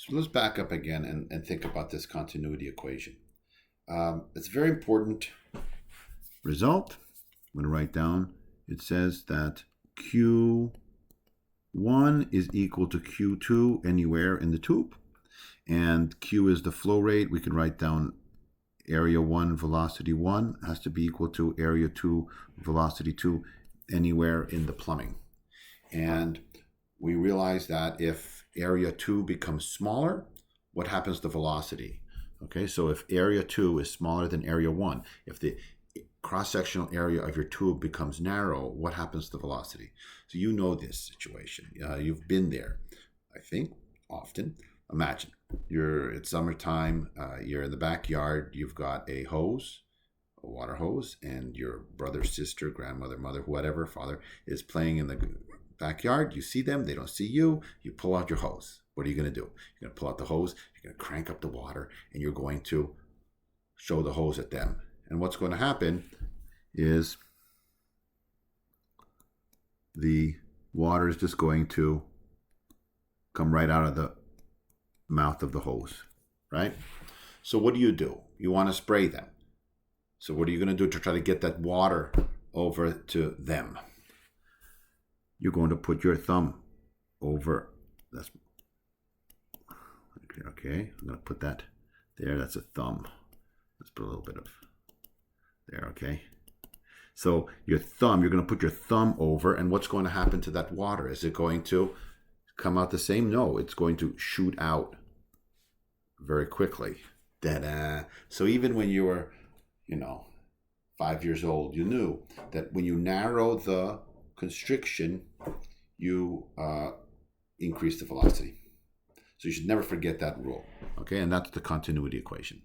So let's back up again and think about this continuity equation. It's a very important result. I'm going to write down, it says that Q1 is equal to Q2 anywhere in the tube. And Q is the flow rate. We can write down area 1, velocity 1 has to be equal to area 2, velocity 2 anywhere in the plumbing. And we realize that if area 2 becomes smaller, what happens to velocity? Okay, so if area 2 is smaller than area 1, if the cross-sectional area of your tube becomes narrow, what happens to velocity? So you know this situation. You've been there, I think, often. Imagine it's summertime, you're in the backyard, you've got a hose, a water hose, and your brother, sister, grandmother, mother, whatever, father is playing in the backyard. You see them, they don't see you. You pull out your hose. What are you going to do? You're going to pull out the hose, you're going to crank up the water, and you're going to show the hose at them. And what's going to happen is the water is just going to come right out of the mouth of the hose, right? So what do? You want to spray them. So what are you going to do to try to get that water over to them? You're going to put your thumb over. That's okay. I'm going to put that there. That's a thumb. Let's put a little bit of there, okay? So your thumb, you're going to put your thumb over, and what's going to happen to that water? Is it going to come out the same? No, it's going to shoot out very quickly. Da-da. So even when you were, 5 years old, you knew that when you narrow the constriction, you increase the velocity. So you should never forget that rule, okay? And that's the continuity equation.